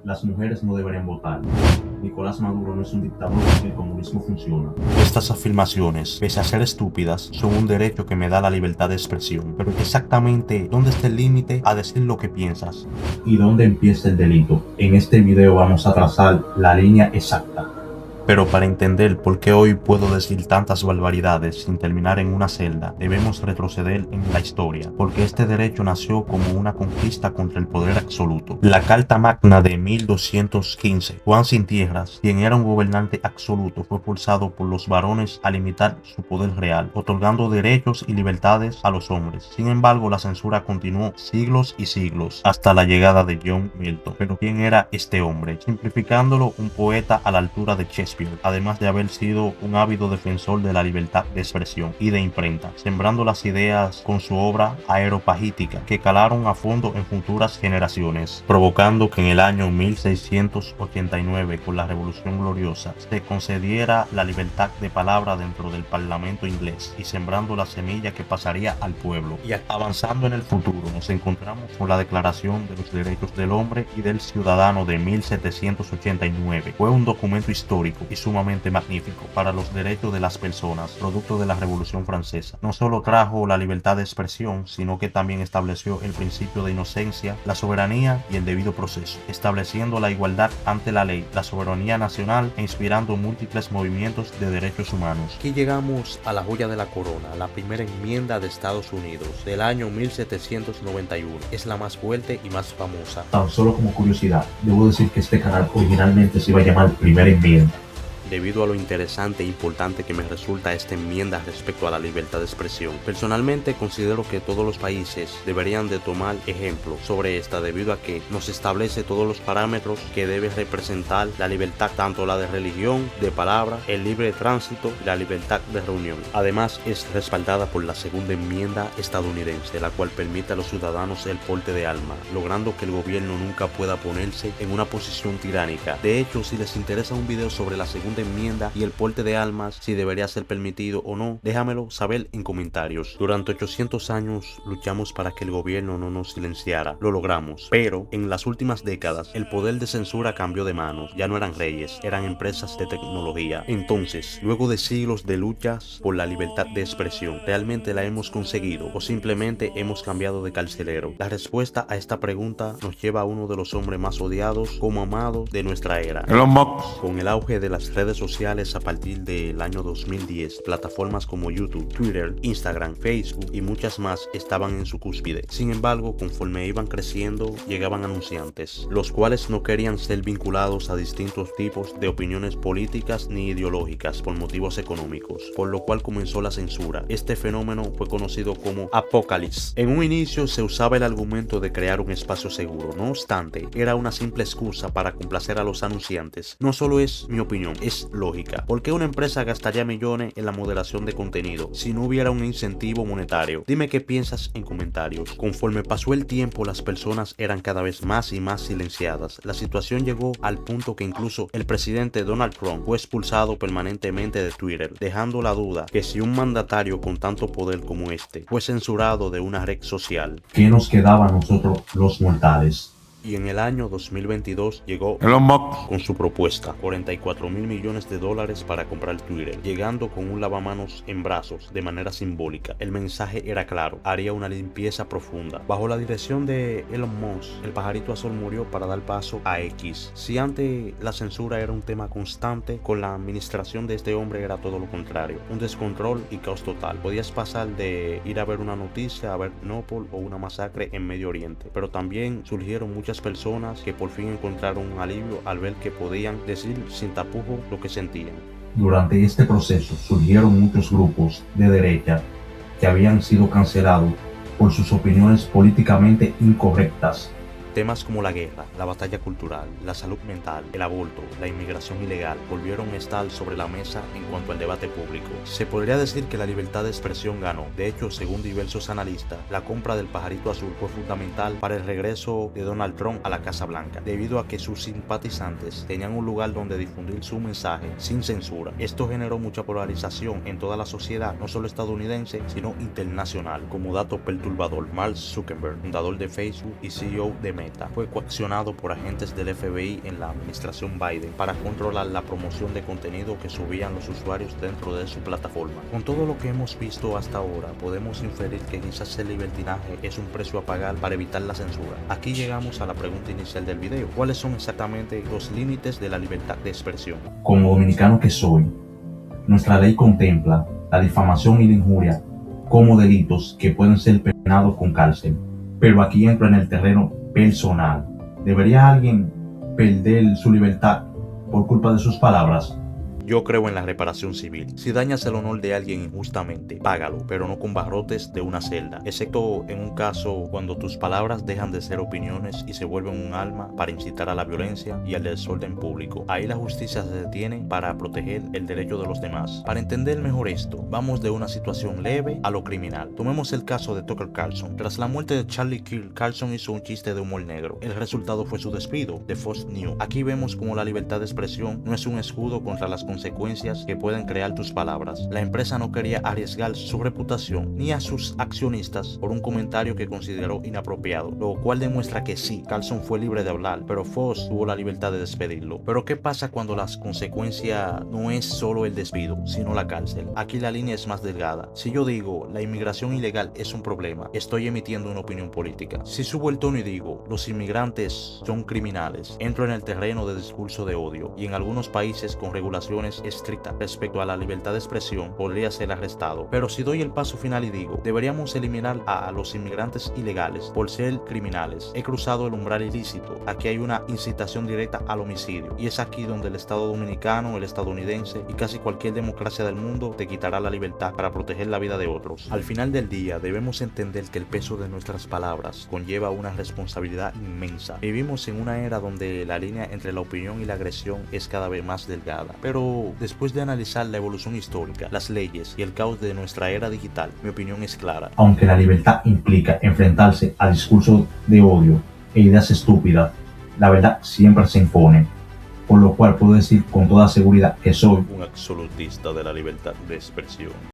Las mujeres no deberían votar. Nicolás Maduro no es un dictador porque el comunismo funciona. Estas afirmaciones, pese a ser estúpidas, son un derecho que me da la libertad de expresión. Pero exactamente, ¿dónde está el límite a decir lo que piensas? ¿Y dónde empieza el delito? En este video vamos a trazar la línea exacta. Pero para entender por qué hoy puedo decir tantas barbaridades sin terminar en una celda, debemos retroceder en la historia, porque este derecho nació como una conquista contra el poder absoluto. La Carta Magna de 1215, Juan Sin Tierras, quien era un gobernante absoluto, fue forzado por los varones a limitar su poder real, otorgando derechos y libertades a los hombres. Sin embargo, la censura continuó siglos y siglos, hasta la llegada de John Milton. Pero ¿quién era este hombre? Simplificándolo, un poeta a la altura de Shakespeare, además de haber sido un ávido defensor de la libertad de expresión y de imprenta, sembrando las ideas con su obra aeropagítica que calaron a fondo en futuras generaciones, provocando que en el año 1689, con la Revolución Gloriosa, se concediera la libertad de palabra dentro del Parlamento inglés y sembrando la semilla que pasaría al pueblo. Y avanzando en el futuro, nos encontramos con la Declaración de los Derechos del Hombre y del Ciudadano de 1789. Fue un documento histórico y sumamente magnífico para los derechos de las personas, producto de la Revolución Francesa. No solo trajo la libertad de expresión, sino que también estableció el principio de inocencia, la soberanía y el debido proceso, estableciendo la igualdad ante la ley, la soberanía nacional e inspirando múltiples movimientos de derechos humanos. Aquí llegamos a la joya de la corona, la primera enmienda de Estados Unidos del año 1791. Es la más fuerte y más famosa. Tan solo como curiosidad, debo decir que este canal originalmente se iba a llamar Primera Enmienda. Debido a lo interesante e importante que me resulta esta enmienda respecto a la libertad de expresión. Personalmente considero que todos los países deberían de tomar ejemplo sobre esta, debido a que nos establece todos los parámetros que debe representar la libertad, tanto la de religión, de palabra, el libre tránsito y la libertad de reunión. Además es respaldada por la segunda enmienda estadounidense, la cual permite a los ciudadanos el porte de armas, logrando que el gobierno nunca pueda ponerse en una posición tiránica. De hecho, si les interesa un video sobre la segunda enmienda y el porte de armas, si debería ser permitido o no, déjamelo saber en comentarios. Durante 800 años luchamos para que el gobierno no nos silenciara, lo logramos, pero en las últimas décadas el poder de censura cambió de manos, ya no eran reyes, eran empresas de tecnología. Entonces, luego de siglos de luchas por la libertad de expresión, ¿realmente la hemos conseguido o simplemente hemos cambiado de carcelero? La respuesta a esta pregunta nos lleva a uno de los hombres más odiados como amados de nuestra era. Con el auge de las redes sociales a partir del año 2010, plataformas como YouTube, Twitter, Instagram, Facebook y muchas más estaban en su cúspide. Sin embargo, conforme iban creciendo, llegaban anunciantes, los cuales no querían ser vinculados a distintos tipos de opiniones políticas ni ideológicas por motivos económicos, por lo cual comenzó la censura. Este fenómeno fue conocido como apocalipsis. En un inicio se usaba el argumento de crear un espacio seguro, no obstante, era una simple excusa para complacer a los anunciantes. No solo es mi opinión, es lógica. ¿Por qué una empresa gastaría millones en la moderación de contenido si no hubiera un incentivo monetario? Dime qué piensas en comentarios. Conforme pasó el tiempo, las personas eran cada vez más y más silenciadas. La situación llegó al punto que incluso el presidente Donald Trump fue expulsado permanentemente de Twitter, dejando la duda que si un mandatario con tanto poder como este fue censurado de una red social, ¿qué nos quedaba a nosotros los mortales? Y en el año 2022 llegó con su propuesta, 44 mil millones de dólares para comprar Twitter, llegando con un lavamanos en brazos de manera simbólica. El mensaje era claro, haría una limpieza profunda. Bajo la dirección de Elon Musk, el pajarito azul murió para dar paso a X. Si antes la censura era un tema constante, con la administración de este hombre era todo lo contrario, un descontrol y caos total. Podías pasar de ir a ver una noticia a ver Nópol o una masacre en Medio Oriente, pero también surgieron muchas personas que por fin encontraron un alivio al ver que podían decir sin tapujos lo que sentían. Durante este proceso surgieron muchos grupos de derecha que habían sido cancelados por sus opiniones políticamente incorrectas. Temas como la guerra, la batalla cultural, la salud mental, el aborto, la inmigración ilegal volvieron a estar sobre la mesa en cuanto al debate público. Se podría decir que la libertad de expresión ganó. De hecho, según diversos analistas, la compra del pajarito azul fue fundamental para el regreso de Donald Trump a la Casa Blanca, debido a que sus simpatizantes tenían un lugar donde difundir su mensaje sin censura. Esto generó mucha polarización en toda la sociedad, no solo estadounidense, sino internacional. Como dato perturbador, Mark Zuckerberg, fundador de Facebook y CEO de Meta, Meta fue coaccionado por agentes del FBI en la administración Biden para controlar la promoción de contenido que subían los usuarios dentro de su plataforma. Con todo lo que hemos visto hasta ahora, podemos inferir que quizás el libertinaje es un precio a pagar para evitar la censura. Aquí llegamos a la pregunta inicial del video: ¿cuáles son exactamente los límites de la libertad de expresión? Como dominicano que soy, nuestra ley contempla la difamación y la injuria como delitos que pueden ser penados con cárcel. Pero aquí entro en el terreno personal. ¿Debería alguien perder su libertad por culpa de sus palabras? Yo creo en la reparación civil. Si dañas el honor de alguien injustamente, págalo, pero no con barrotes de una celda, excepto en un caso cuando tus palabras dejan de ser opiniones y se vuelven un arma para incitar a la violencia y al desorden público. Ahí la justicia se detiene para proteger el derecho de los demás. Para entender mejor esto, vamos de una situación leve a lo criminal. Tomemos el caso de Tucker Carlson. Tras la muerte de Charlie Kirk, Carlson hizo un chiste de humor negro. El resultado fue su despido de Fox News. Aquí vemos cómo la libertad de expresión no es un escudo contra las consecuencias que pueden crear tus palabras. La empresa no quería arriesgar su reputación ni a sus accionistas por un comentario que consideró inapropiado, lo cual demuestra que sí, Carlson fue libre de hablar, pero Fox tuvo la libertad de despedirlo. Pero ¿qué pasa cuando las consecuencias no es solo el despido, sino la cárcel? Aquí la línea es más delgada. Si yo digo la inmigración ilegal es un problema, estoy emitiendo una opinión política. Si subo el tono y digo los inmigrantes son criminales, entro en el terreno de discurso de odio, y en algunos países con regulaciones estrictas respecto a la libertad de expresión podría ser arrestado. Pero si doy el paso final y digo deberíamos eliminar a los inmigrantes ilegales por ser criminales, he cruzado el umbral ilícito. Aquí hay una incitación directa al homicidio, y es aquí donde el Estado dominicano, el estadounidense y casi cualquier democracia del mundo te quitará la libertad para proteger la vida de otros. Al final del día debemos entender que el peso de nuestras palabras conlleva una responsabilidad inmensa. Vivimos en una era donde la línea entre la opinión y la agresión es cada vez más delgada, pero después de analizar la evolución histórica, las leyes y el caos de nuestra era digital, mi opinión es clara. Aunque la libertad implica enfrentarse a discursos de odio e ideas estúpidas, la verdad siempre se impone, por lo cual puedo decir con toda seguridad que soy Un absolutista de la libertad de expresión.